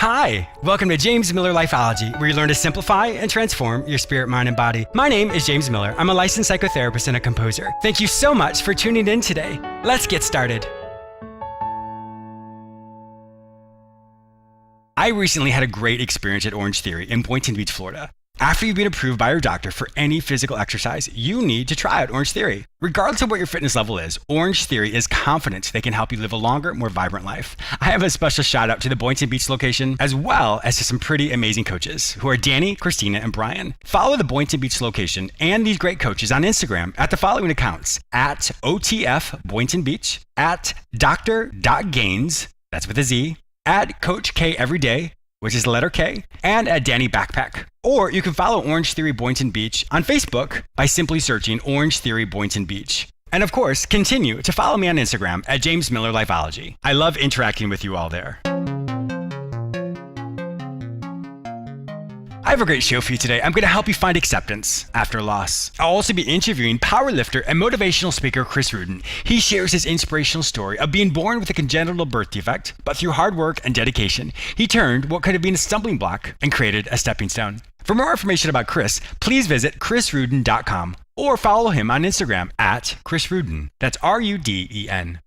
Hi, welcome to James Miller Lifeology, where you learn to simplify and transform your spirit, mind, and body. My name is James Miller. I'm a licensed psychotherapist and a composer. Thank you so much for tuning in today. Let's get started. I recently had a great experience at Orange Theory in Boynton Beach, Florida. After you've been approved by your doctor for any physical exercise, you need to try out Orange Theory. Regardless of what your fitness level is, Orange Theory is confident they can help you live a longer, more vibrant life. I have a special shout out to the Boynton Beach location, as well as to some pretty amazing coaches, who are Danny, Christina, and Brian. Follow the Boynton Beach location and these great coaches on Instagram at the following accounts: at OTF Boynton Beach, at Dr.Gaines, that's with a Z, at Coach K Everyday, which is the letter K, and at Danny Backpack. Or you can follow Orange Theory Boynton Beach on Facebook by simply searching Orange Theory Boynton Beach. And of course, continue to follow me on Instagram at James Miller Lifeology. I love interacting with you all there. I have a great show for you today. I'm going to help you find acceptance after loss. I'll also be interviewing powerlifter and motivational speaker Chris Ruden. He shares his inspirational story of being born with a congenital birth defect, but through hard work and dedication, he turned what could have been a stumbling block and created a stepping stone. For more information about Chris, please visit chrisruden.com or follow him on Instagram at Chris Ruden. That's Ruden.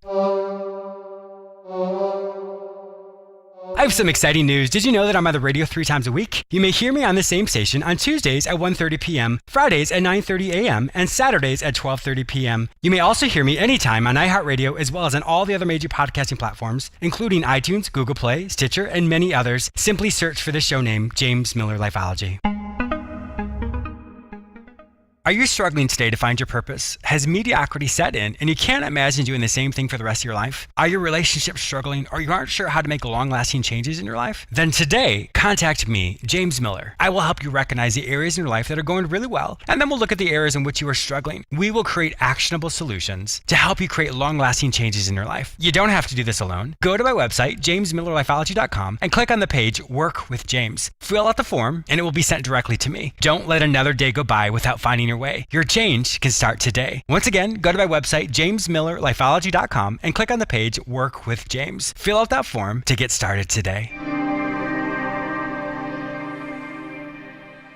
I have some exciting news. Did you know that I'm on the radio 3 times a week? You may hear me on the same station on Tuesdays at 1:30 p.m., Fridays at 9:30 a.m., and Saturdays at 12:30 p.m. You may also hear me anytime on iHeartRadio, as well as on all the other major podcasting platforms, including iTunes, Google Play, Stitcher, and many others. Simply search for the show name, James Miller Lifeology. Are you struggling today to find your purpose? Has mediocrity set in and you can't imagine doing the same thing for the rest of your life? Are your relationships struggling or you aren't sure how to make long-lasting changes in your life? Then today, contact me, James Miller. I will help you recognize the areas in your life that are going really well, and then we'll look at the areas in which you are struggling. We will create actionable solutions to help you create long-lasting changes in your life. You don't have to do this alone. Go to my website, jamesmillerlifeology.com, and click on the page Work with James. Fill out the form and it will be sent directly to me. Don't let another day go by without finding your way. Your change can start today. Once again, go to my website, jamesmillerlifeology.com, and click on the page Work with James. Fill out that form to get started today.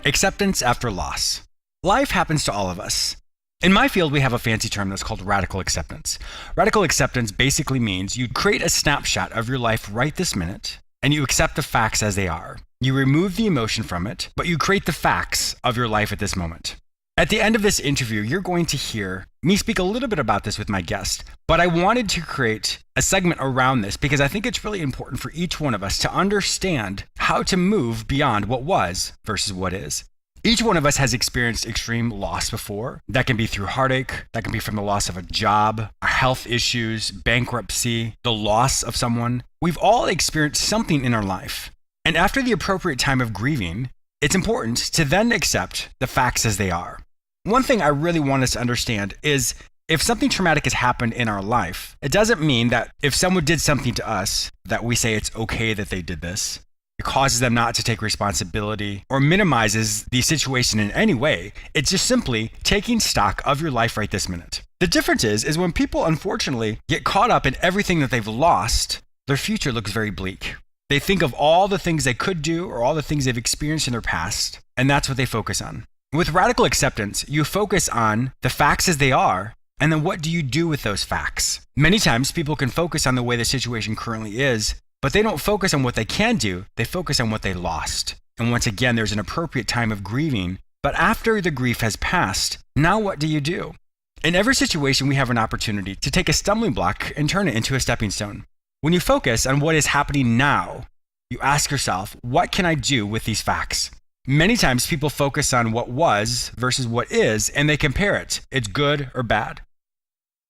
Acceptance after loss. Life happens to all of us. In my field, we have a fancy term that's called radical acceptance. Radical acceptance basically means you create a snapshot of your life right this minute, and you accept the facts as they are. You remove the emotion from it, but you create the facts of your life at this moment. At the end of this interview, you're going to hear me speak a little bit about this with my guest, but I wanted to create a segment around this because I think it's really important for each one of us to understand how to move beyond what was versus what is. Each one of us has experienced extreme loss before. That can be through heartache, that can be from the loss of a job, health issues, bankruptcy, the loss of someone. We've all experienced something in our life. And after the appropriate time of grieving, it's important to then accept the facts as they are. One thing I really want us to understand is if something traumatic has happened in our life, it doesn't mean that if someone did something to us, that we say it's okay that they did this. It causes them not to take responsibility or minimizes the situation in any way. It's just simply taking stock of your life right this minute. The difference is when people unfortunately get caught up in everything that they've lost, their future looks very bleak. They think of all the things they could do or all the things they've experienced in their past, and that's what they focus on. With radical acceptance, you focus on the facts as they are, and then what do you do with those facts? Many times people can focus on the way the situation currently is, but they don't focus on what they can do, they focus on what they lost. And once again, there's an appropriate time of grieving, but after the grief has passed, now what do you do? In every situation, we have an opportunity to take a stumbling block and turn it into a stepping stone. When you focus on what is happening now, you ask yourself, what can I do with these facts? Many times people focus on what was versus what is, and they compare it. It's good or bad.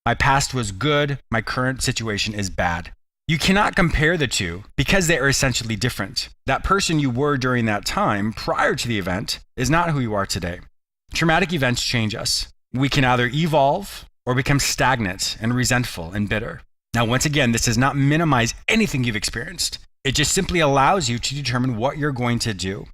My past was good, my current situation is bad. You cannot compare the two because they are essentially different. That person you were during that time prior to the event is not who you are today. Traumatic events change us. We can either evolve or become stagnant and resentful and bitter. Now, once again, this does not minimize anything you've experienced. It just simply allows you to determine what you're going to do.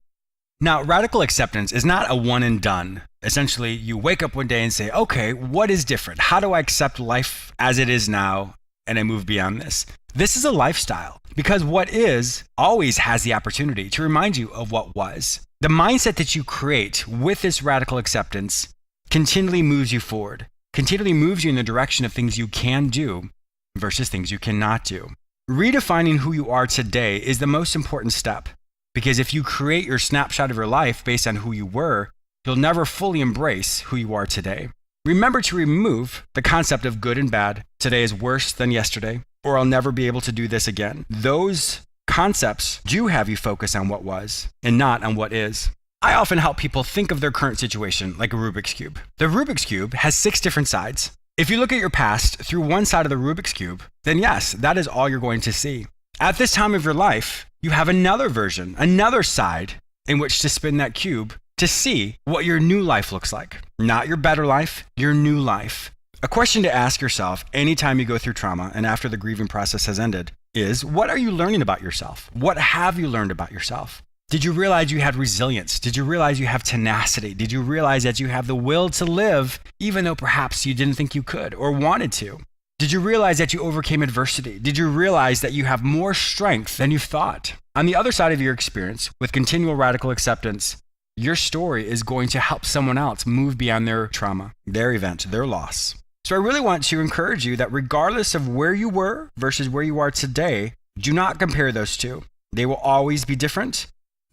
Now, radical acceptance is not a one and done. Essentially, you wake up one day and say, okay, what is different? How do I accept life as it is now and I move beyond this? This is a lifestyle. because what is always has the opportunity to remind you of what was. The mindset that you create with this radical acceptance continually moves you forward, continually moves you in the direction of things you can do versus things you cannot do. Redefining who you are today is the most important step, because if you create your snapshot of your life based on who you were, you'll never fully embrace who you are today. Remember to remove the concept of good and bad, today is worse than yesterday, or I'll never be able to do this again. Those concepts do have you focus on what was and not on what is. I often help people think of their current situation like a Rubik's Cube. The Rubik's Cube has 6 different sides. If you look at your past through one side of the Rubik's Cube, then yes, that is all you're going to see. At this time of your life, you have another version, another side in which to spin that cube to see what your new life looks like. Not your better life, your new life. A question to ask yourself anytime you go through trauma and after the grieving process has ended is, what are you learning about yourself? What have you learned about yourself? Did you realize you had resilience? Did you realize you have tenacity? Did you realize that you have the will to live, even though perhaps you didn't think you could or wanted to? Did you realize that you overcame adversity? Did you realize that you have more strength than you thought? On the other side of your experience, with continual radical acceptance, your story is going to help someone else move beyond their trauma, their event, their loss. So I really want to encourage you that regardless of where you were versus where you are today, do not compare those two. They will always be different.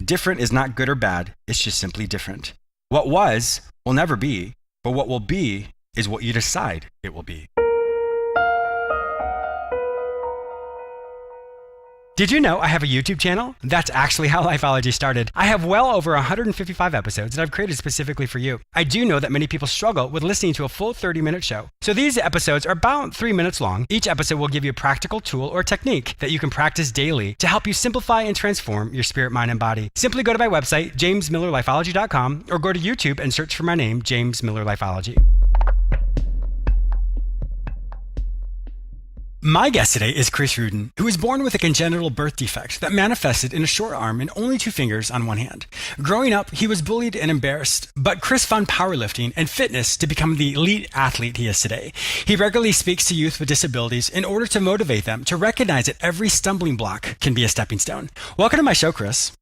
Different is not good or bad. It's just simply different. What was will never be, but what will be is what you decide it will be. Did you know I have a YouTube channel? That's actually how Lifeology started. I have well over 155 episodes that I've created specifically for you. I do know that many people struggle with listening to a full 30-minute show. So these episodes are about 3 minutes long. Each episode will give you a practical tool or technique that you can practice daily to help you simplify and transform your spirit, mind, and body. Simply go to my website, jamesmillerlifeology.com, or go to YouTube and search for my name, James Miller Lifeology. My guest today is Chris Ruden, who was born with a congenital birth defect that manifested in a short arm and only 2 fingers on one hand. Growing up, he was bullied and embarrassed, but Chris found powerlifting and fitness to become the elite athlete he is today. He regularly speaks to youth with disabilities in order to motivate them to recognize that every stumbling block can be a stepping stone. Welcome to my show, Chris.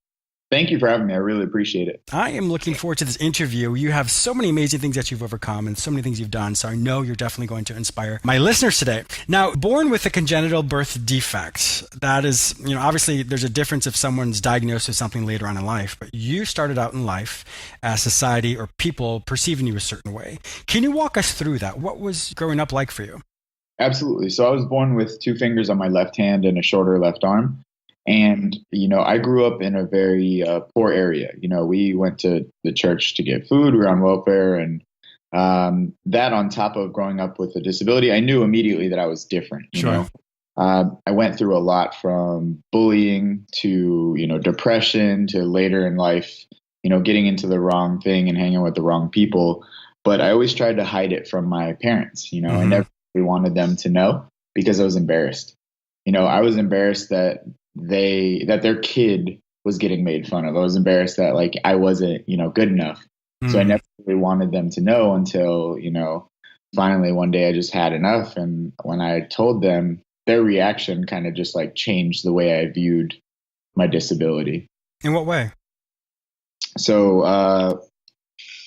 Thank you for having me. I really appreciate it. I am looking forward to this interview. You have so many amazing things that you've overcome and so many things you've done. So I know you're definitely going to inspire my listeners today. Now, born with a congenital birth defect, that is, obviously there's a difference if someone's diagnosed with something later on in life, but you started out in life as society or people perceiving you a certain way. Can you walk us through that? What was growing up like for you? Absolutely. So I was born with 2 fingers on my left hand and a shorter left arm. And, I grew up in a very poor area. We went to the church to get food. We were on welfare. And that on top of growing up with a disability, I knew immediately that I was different. Sure. I went through a lot from bullying to, depression to later in life, getting into the wrong thing and hanging with the wrong people. But I always tried to hide it from my parents. I never really wanted them to know because I was embarrassed. I was embarrassed that their kid was getting made fun of. I was embarrassed that I wasn't, good enough. So I never really wanted them to know until, finally one day I just had enough. And when I told them, their reaction kind of just changed the way I viewed my disability. In what way? So,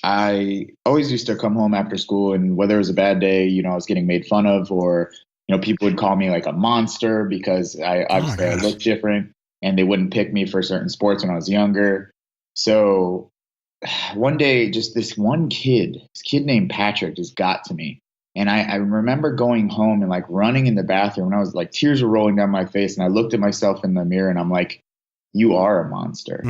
I always used to come home after school, and whether it was a bad day, I was getting made fun of, or people would call me a monster because I looked different, and they wouldn't pick me for certain sports when I was younger. So one day, just this kid named Patrick just got to me. And I remember going home and running in the bathroom, and I was tears were rolling down my face. And I looked at myself in the mirror and I'm like, you are a monster.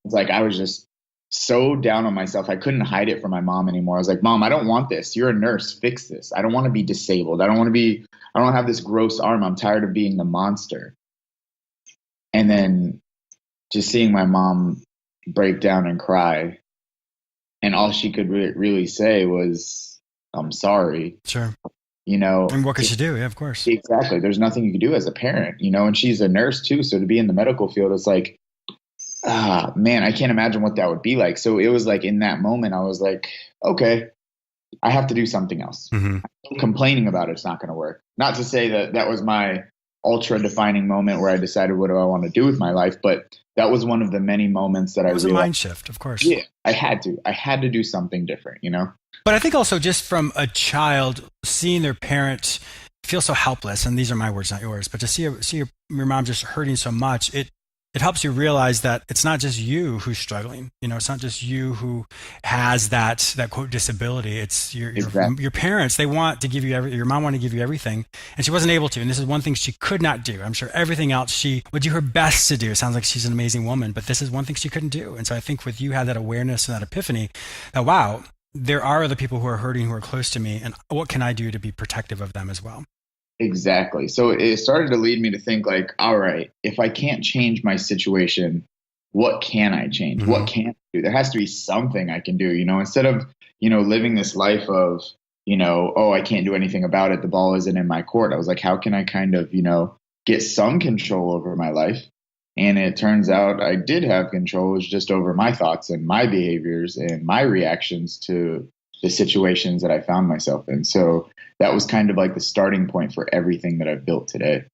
It's I was just so down on myself. I couldn't hide it from my mom anymore. I was like, Mom, I don't want this. You're a nurse. Fix this. I don't want to be disabled. I don't have this gross arm. I'm tired of being the monster. And then just seeing my mom break down and cry. And all she could really say was, I'm sorry. Sure. And what could she do? Yeah, of course. Exactly. There's nothing you can do as a parent, and she's a nurse too. So to be in the medical field, it's man, I can't imagine what that would be like. So it was in that moment, I was like, okay, I have to do something else. Complaining about it's not going to work. Not to say that that was my ultra defining moment where I decided what do I want to do with my life. But that was one of the many moments that I It was a realized, mind shift, of course. yeah, I had to do something different, you know? But I think also just from a child seeing their parent feel so helpless, and these are my words, not yours, but to see your mom just hurting so much, it helps you realize that it's not just you who's struggling. You know, it's not just you who has that quote disability. It's Exactly. your parents. They want to give you your mom wanted to give you everything, and she wasn't able to. And this is one thing she could not do. I'm sure everything else she would do her best to do. It sounds like she's an amazing woman, but this is one thing she couldn't do. And so I think with you had that awareness and that epiphany that wow, there are other people who are hurting who are close to me, and what can I do to be protective of them as well? Exactly. So it started to lead me to think like, all right, if I can't change my situation, what can I change? Mm-hmm. What can I do? There has to be something I can do, you know, instead of, you know, living this life of, you know, oh, I can't do anything about it. The ball isn't in my court. I was like, how can I kind of, you know, get some control over my life? And it turns out I did have control. It was just over my thoughts and my behaviors and my reactions to the situations that I found myself in. So that was kind of like the starting point for everything that I've built today.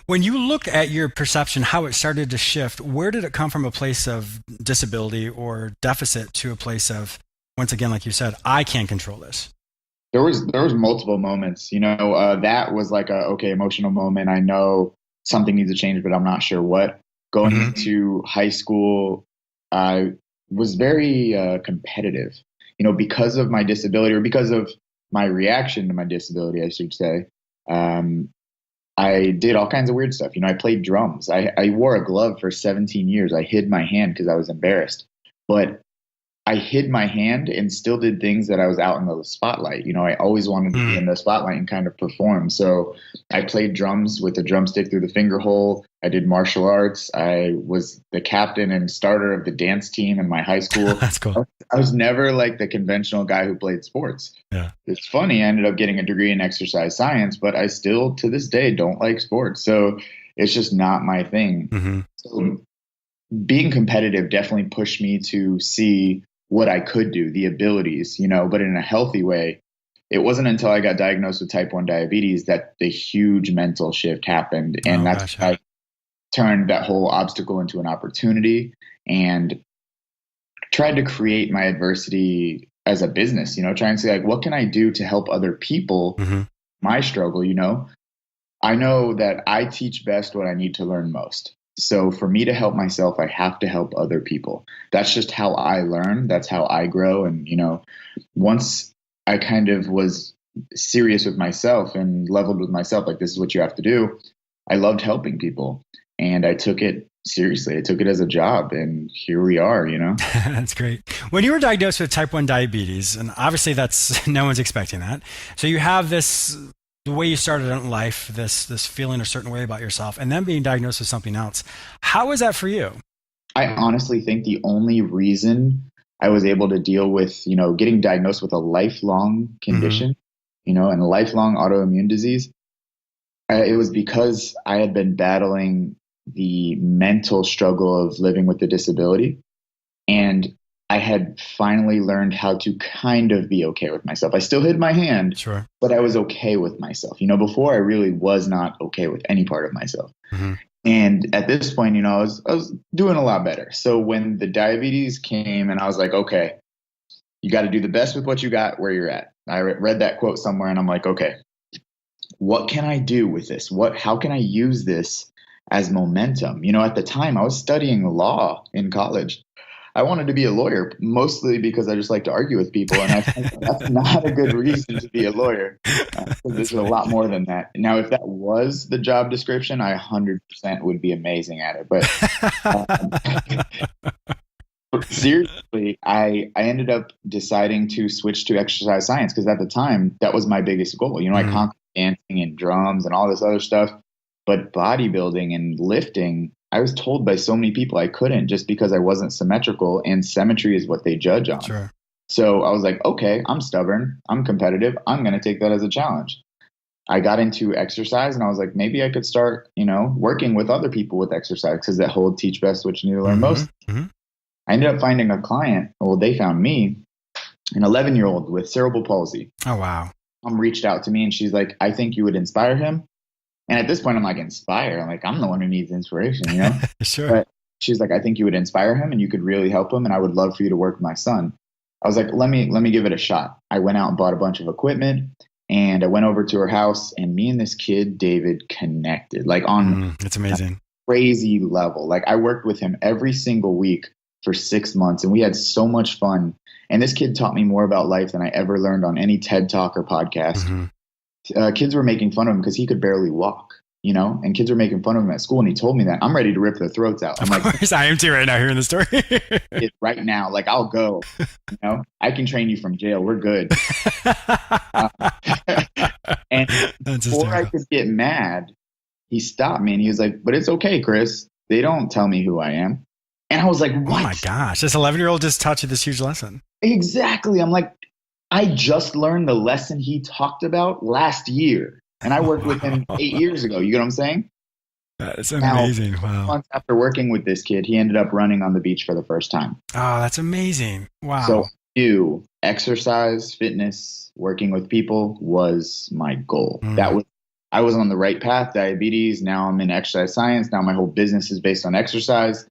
When you look at your perception, how it started to shift, where did it come from a place of disability or deficit to a place of, once again, like you said, I can't control this? There was multiple moments, you know, that was like a, okay, emotional moment. I know something needs to change, but I'm not sure what. Going Mm-hmm. into high school, I was very competitive, you know, because of my disability or because of my reaction to my disability, I should say. Um, I did all kinds of weird stuff. You know, I played drums. I wore a glove for 17 years. I hid my hand because I was embarrassed. But I hid my hand and still did things that I was out in the spotlight. You know, I always wanted to be in the spotlight and kind of perform. So I played drums with a drumstick through the finger hole. I did martial arts. I was the captain and starter of the dance team in my high school. That's cool. I was never like the conventional guy who played sports. Yeah. It's funny. I ended up getting a degree in exercise science, but I still to this day don't like sports. So it's just not my thing. Mm-hmm. So being competitive definitely pushed me to see what I could do, the abilities, you know, but in a healthy way. It wasn't until I got diagnosed with type 1 diabetes that the huge mental shift happened. And that's Gosh, how I turned that whole obstacle into an opportunity and tried to create my adversity as a business, you know, trying to say, like, what can I do to help other people, mm-hmm. my struggle, you know? I know that I teach best what I need to learn most. So for me to help myself, I have to help other people. That's just how I learn. That's how I grow. And, you know, once I kind of was serious with myself and leveled with myself, like, this is what you have to do, I loved helping people and I took it seriously. I took it as a job and here we are, you know? That's great. When you were diagnosed with type 1 diabetes, and obviously that's no one's expecting that. So you have this the way you started in life, this feeling a certain way about yourself, and then being diagnosed with something else. How was that for you? I honestly think the only reason I was able to deal with, you know, getting diagnosed with a lifelong Mm-hmm. condition, you know, and a lifelong autoimmune disease, it was because I had been battling the mental struggle of living with the disability. And I had finally learned how to kind of be okay with myself. I still hid my hand, Sure. but I was okay with myself. You know, before I really was not okay with any part of myself. Mm-hmm. And at this point, you know, I was doing a lot better. So when the diabetes came and I was like, okay, you got to do the best with what you got where you're at. I read that quote somewhere and I'm like, okay, what can I do with this? How can I use this as momentum? You know, at the time I was studying law in college. I wanted to be a lawyer mostly because I just like to argue with people. And I think that's not a good reason to be a lawyer. That's There's a funny. lot more than that. Now, if that was the job description, I 100% would be amazing at it. But um, seriously, I ended up deciding to switch to exercise science because at the time that was my biggest goal. You know, I Mm-hmm. conquered dancing and drums and all this other stuff, but bodybuilding and lifting, I was told by so many people I couldn't just because I wasn't symmetrical, and symmetry is what they judge on. Sure. So I was like, okay, I'm stubborn, I'm competitive, I'm going to take that as a challenge. I got into exercise and I was like, maybe I could start, you know, working with other people with exercise because that whole teach best what you need to learn Mm-hmm. most. Mm-hmm. I ended up finding a client. Well, they found me, an 11-year-old with cerebral palsy. Oh wow. Mom reached out to me and she's like, I think you would inspire him. And at this point, I'm like, inspire. I'm like, I'm the one who needs inspiration, you know? Sure. But she's like, I think you would inspire him and you could really help him. And I would love for you to work with my son. I was like, let me give it a shot. I went out and bought a bunch of equipment and I went over to her house and me and this kid, David, connected like on it's amazing. a crazy level. Like I worked with him every single week for 6 months and we had so much fun. And this kid taught me more about life than I ever learned on any TED Talk or podcast. Kids were making fun of him because he could barely walk, you know, and kids were making fun of him at school. And he told me that. I'm ready to rip their throats out. I'm of course, I am too right now hearing the story. Right now, like I'll go, you know, I can train you from jail. We're good. And before I could get mad, he stopped me and he was like, but it's okay, Chris. They don't tell me who I am. And I was like, what? Oh my gosh, this 11-year-old just taught you this huge lesson. Exactly. I'm like, I just learned the lesson he talked about last year. And I worked with him 8 years ago. You get what I'm saying? That's amazing. Wow. Months after working with this kid, he ended up running on the beach for the first time. Oh, that's amazing. Wow. So exercise, fitness, working with people was my goal. I was on the right path, diabetes. Now I'm in exercise science. Now my whole business is based on exercise.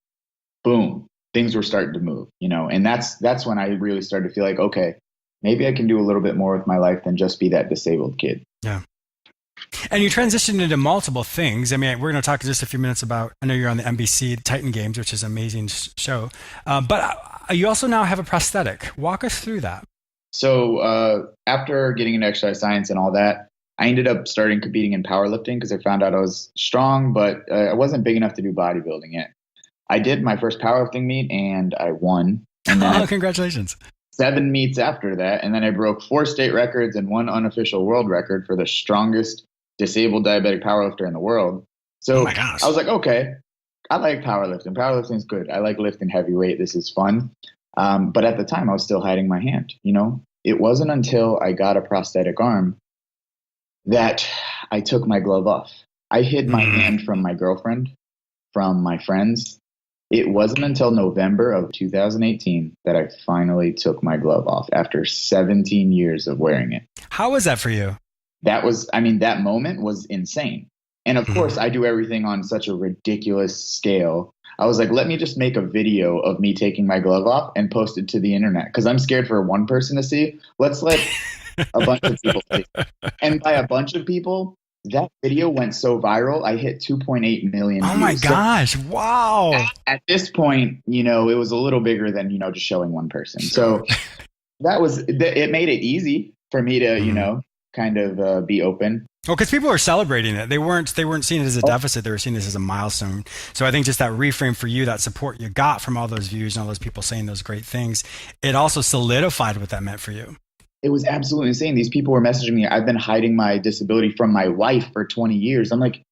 Boom. Things were starting to move, you know, and that's when I really started to feel like, okay, maybe I can do a little bit more with my life than just be that disabled kid. Yeah. And you transitioned into multiple things. I mean, we're going to talk in just a few minutes about, I know you're on the NBC Titan Games, which is an amazing show. But you also now have a prosthetic. Walk us through that. So after getting into exercise science and all that, I ended up starting competing in powerlifting because I found out I was strong, but I wasn't big enough to do bodybuilding yet. I did my first powerlifting meet and I won. And then congratulations. 7 meets after that. And then I broke 4 state records and 1 unofficial world record for the strongest disabled diabetic powerlifter in the world. So I was like, okay, I like powerlifting. Powerlifting is good. I like lifting heavy weight. This is fun. But at the time I was still hiding my hand. You know, it wasn't until I got a prosthetic arm that I took my glove off. I hid my hand from my girlfriend, from my friends. It wasn't until November of 2018 that I finally took my glove off after 17 years of wearing it. How was that for you? That moment was insane. And of course, I do everything on such a ridiculous scale. I was like, let me just make a video of me taking my glove off and post it to the internet because I'm scared for one person to see. Let's let a bunch of people see. And by a bunch of people, that video went so viral, I hit 2.8 million views. Oh my gosh. Wow. At this point, you know, it was a little bigger than, you know, just showing one person. So it made it easy for me to, you know, kind of be open. Well, because people were celebrating it. They weren't seeing it as a deficit. They were seeing this as a milestone. So I think just that reframe for you, that support you got from all those views and all those people saying those great things, it also solidified what that meant for you. It was absolutely insane. These people were messaging me. I've been hiding my disability from my wife for 20 years. I'm like,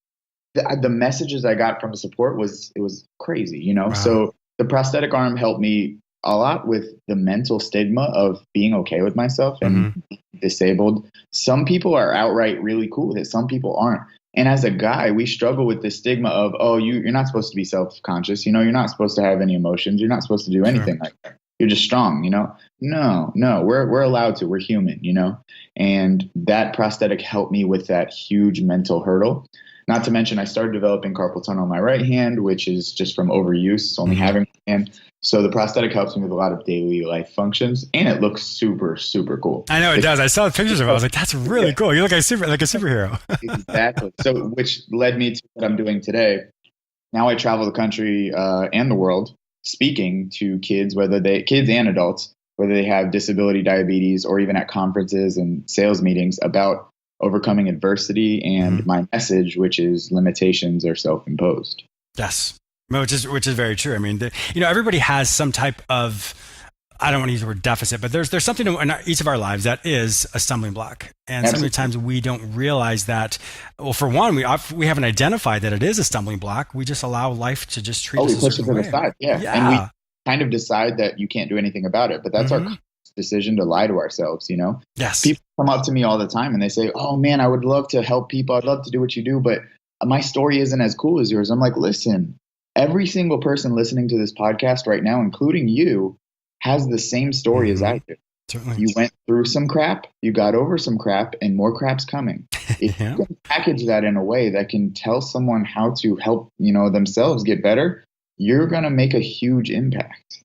the messages I got from support it was crazy, you know? Wow. So the prosthetic arm helped me a lot with the mental stigma of being okay with myself and being disabled. Some people are outright really cool with it. Some people aren't. And as a guy, we struggle with the stigma of, oh, you're not supposed to be self-conscious. You know, you're not supposed to have any emotions. You're not supposed to do anything like that. You're just strong, you know? No, we're allowed to. We're human, you know? And that prosthetic helped me with that huge mental hurdle. Not to mention, I started developing carpal tunnel on my right hand, which is just from overuse, only having one hand. So the prosthetic helps me with a lot of daily life functions, and it looks super, super cool. I know it does. I saw the pictures of it. I was like, that's really cool. You look like a superhero. Exactly. So, which led me to what I'm doing today. Now I travel the country and the world, speaking to kids, kids and adults, whether they have disability, diabetes, or even at conferences and sales meetings about overcoming adversity and my message, which is limitations are self-imposed. Yes. Which is very true. I mean, everybody has some type of, I don't want to use the word deficit, but there's something in each of our lives that is a stumbling block. And so many times we don't realize that, well, for one, we haven't identified that it is a stumbling block. We just allow life to just treat us a certain way. We push it to the side. Yeah. And we kind of decide that you can't do anything about it, but that's our decision to lie to ourselves, you know? Yes. People come up to me all the time and they say, oh man, I would love to help people. I'd love to do what you do, but my story isn't as cool as yours. I'm like, listen, every single person listening to this podcast right now, including you, has the same story as I do. Certainly. You went through some crap, you got over some crap, and more crap's coming. If Yeah. you can package that in a way that can tell someone how to help, themselves get better, you're going to make a huge impact.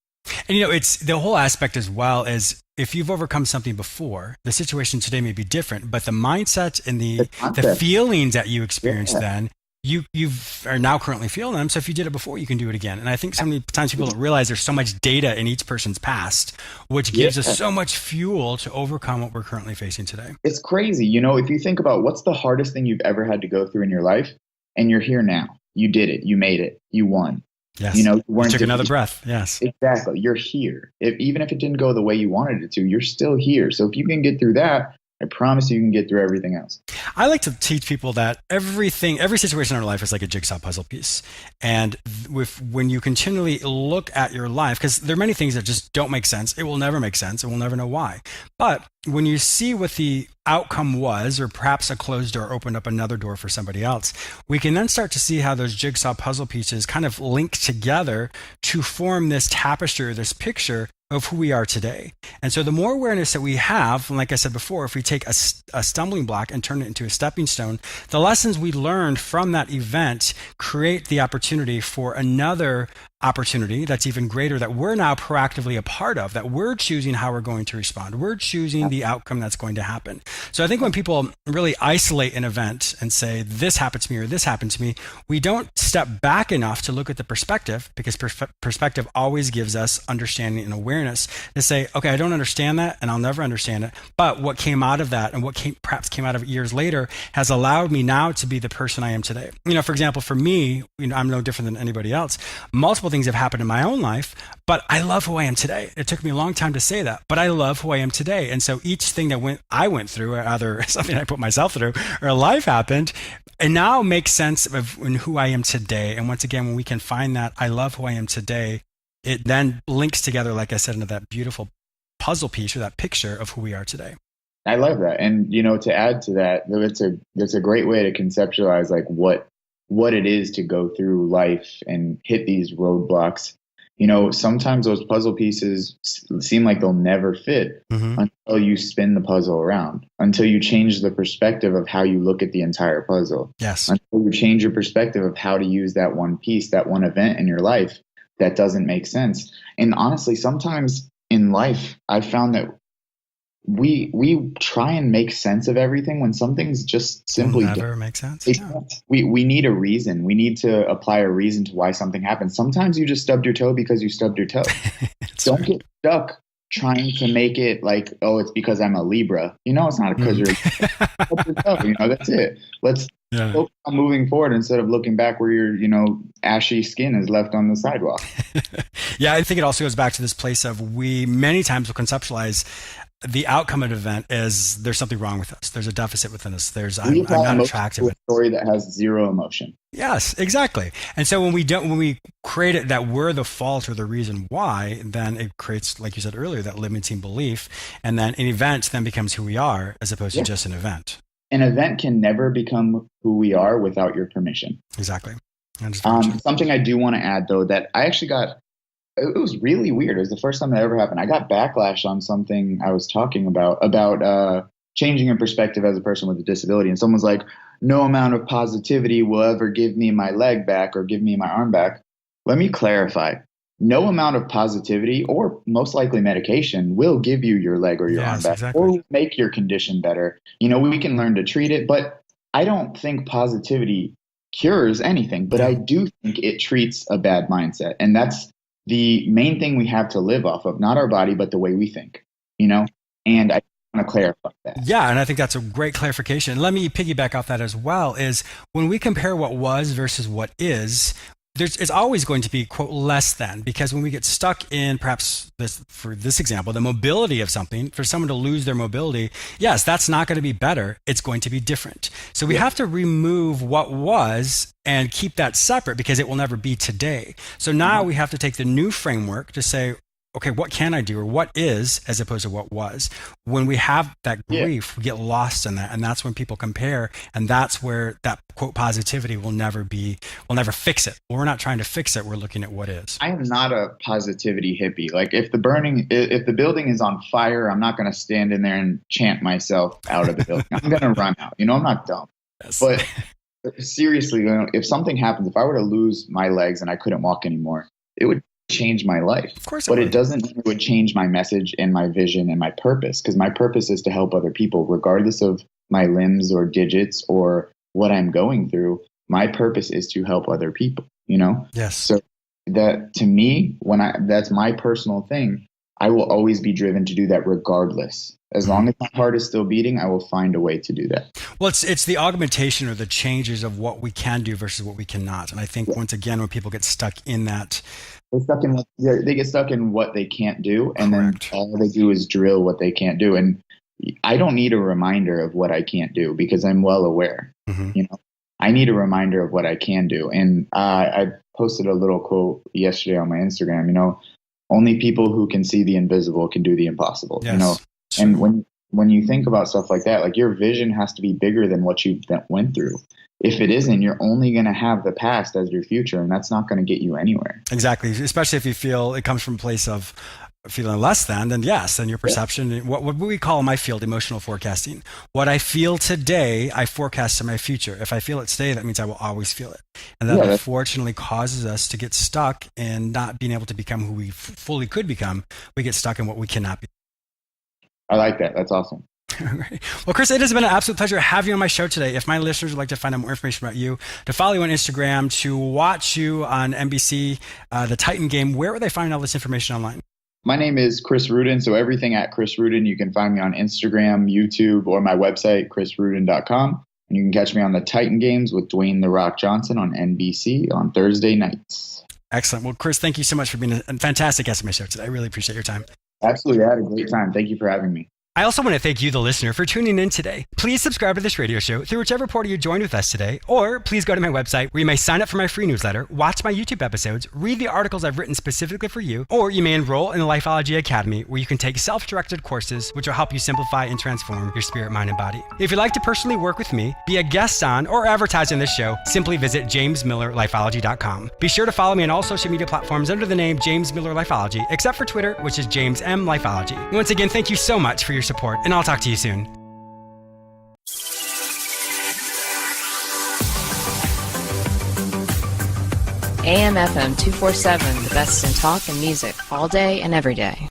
And it's the whole aspect as well as if you've overcome something before, the situation today may be different, but the mindset and The the concept. feelings that you experienced Yeah. then, you've are now currently feeling them. So if you did it before, you can do it again. And I think so many times people don't realize there's so much data in each person's past, which Yeah. gives us so much fuel to overcome what we're currently facing today. It's crazy. If you think about what's the hardest thing you've ever had to go through in your life, and you're here now, you did it, you made it, you won. Yes. You You weren't took another defeated. breath. Yes. Exactly. You're here. Even if it didn't go the way you wanted it to, you're still here. So if you can get through that, I promise you can get through everything else. I like to teach people that every situation in our life is like a jigsaw puzzle piece. And when you continually look at your life, because there are many things that just don't make sense, it will never make sense and we'll never know why. But when you see what the outcome was, or perhaps a closed door opened up another door for somebody else, we can then start to see how those jigsaw puzzle pieces kind of link together to form this tapestry or this picture of who we are today. And so the more awareness that we have, like I said before, if we take a stumbling block and turn it into a stepping stone, the lessons we learned from that event create the opportunity for another opportunity that's even greater, that we're now proactively a part of, that we're choosing how we're going to respond. We're choosing the outcome that's going to happen. So I think when people really isolate an event and say, this happened to me or this happened to me, we don't step back enough to look at the perspective, because perspective always gives us understanding and awareness to say, okay, I don't understand that and I'll never understand it. But what came out of that and what perhaps came out of it years later has allowed me now to be the person I am today. For example, for me, I'm no different than anybody else. Multiple things have happened in my own life, but I love who I am today. It took me a long time to say that, but I love who I am today. And so each thing that I went through, or either something I put myself through, or life happened, and now makes sense of who I am today. And once again, when we can find that I love who I am today, it then links together, like I said, into that beautiful puzzle piece or that picture of who we are today. I love that. And, to add to that, it's a great way to conceptualize like what it is to go through life and hit these roadblocks. Sometimes those puzzle pieces seem like they'll never fit until you spin the puzzle around, until you change the perspective of how you look at the entire puzzle. Yes. Until you change your perspective of how to use that one piece, that one event in your life that doesn't make sense. And honestly, sometimes in life, I found that we try and make sense of everything when some things just simply never make sense. We need a reason. We need to apply a reason to why something happened. Sometimes you just stubbed your toe because you stubbed your toe. Don't get stuck trying to make it like, oh, it's because I'm a Libra. It's not because you're your toe. That's it. Let's focus on moving forward instead of looking back where your ashy skin is left on the sidewalk. Yeah, I think it also goes back to this place of we many times will conceptualize the outcome of an event as there's something wrong with us. There's a deficit within us. I'm not attractive. To a story that has zero emotion. Yes, exactly. And so when we create it that we're the fault or the reason why, then it creates, like you said earlier, that limiting belief. And then an event then becomes who we are as opposed to just an event. An event can never become who we are without your permission. Exactly. Something I do want to add, though, that I actually got, it was really weird. It was the first time that ever happened. I got backlash on something I was talking about changing your perspective as a person with a disability. And someone's like, no amount of positivity will ever give me my leg back or give me my arm back. Let me clarify. No amount of positivity or most likely medication will give you your leg or your arm back or make your condition better. We can learn to treat it, but I don't think positivity cures anything, but I do think it treats a bad mindset. And that's the main thing we have to live off of, not our body, but the way we think, and I want to clarify that. Yeah. And I think that's a great clarification. Let me piggyback off that as well, is when we compare what was versus what is, it's always going to be, quote, less than, because when we get stuck in perhaps for this example, the mobility of something, for someone to lose their mobility, yes, that's not going to be better. It's going to be different. So we have to remove what was and keep that separate because it will never be today. So now we have to take the new framework to say, okay, what can I do, or what is, as opposed to what was. When we have that grief, we get lost in that. And that's when people compare. And that's where that quote positivity will never fix it. Well, we're not trying to fix it. We're looking at what is. I am not a positivity hippie. Like if the building is on fire, I'm not going to stand in there and chant myself out of the building. I'm going to run out. I'm not dumb. Yes. But seriously, if something happens, if I were to lose my legs and I couldn't walk anymore, it would change my life. Of course it doesn't mean it would change my message and my vision and my purpose, because my purpose is to help other people regardless of my limbs or digits or what I'm going through. My purpose is to help other people, Yes. So that, to me, that's my personal thing, I will always be driven to do that regardless. As long as my heart is still beating, I will find a way to do that. Well, it's the augmentation or the changes of what we can do versus what we cannot. And I think once again, when people get stuck in that, they get stuck in what they can't do, and Correct. then all they do is drill what they can't do. And I don't need a reminder of what I can't do because I'm well aware. I need a reminder of what I can do. And I posted a little quote yesterday on my Instagram. Only people who can see the invisible can do the impossible. Yes. And when you think about stuff like that, like your vision has to be bigger than what you went through. If it isn't, you're only going to have the past as your future, and that's not going to get you anywhere. Exactly. Especially if you feel it comes from a place of feeling less than, then yes, then your perception, what we call in my field, emotional forecasting. What I feel today, I forecast to my future. If I feel it today, that means I will always feel it. And that unfortunately causes us to get stuck in not being able to become who we fully could become. We get stuck in what we cannot be. I like that. That's awesome. Well, Chris, it has been an absolute pleasure having you on my show today. If my listeners would like to find out more information about you, to follow you on Instagram, to watch you on NBC, the Titan game, where would they find all this information online? My name is Chris Ruden, so everything at Chris Ruden. You can find me on Instagram, YouTube, or my website, chrisruden.com. And you can catch me on the Titan games with Dwayne "The Rock" Johnson on NBC on Thursday nights. Excellent. Well, Chris, thank you so much for being a fantastic guest on my show today. I really appreciate your time. Absolutely. I had a great time. Thank you for having me. I also want to thank you, the listener, for tuning in today. Please subscribe to this radio show through whichever portal you joined with us today, or please go to my website where you may sign up for my free newsletter, watch my YouTube episodes, read the articles I've written specifically for you, or you may enroll in the Lifeology Academy where you can take self-directed courses which will help you simplify and transform your spirit, mind, and body. If you'd like to personally work with me, be a guest on, or advertise on this show, simply visit jamesmillerlifeology.com. Be sure to follow me on all social media platforms under the name James Miller Lifeology, except for Twitter, which is James M. Lifeology. Once again, thank you so much for your support, and I'll talk to you soon. AM/FM 247, the best in talk and music all day and every day.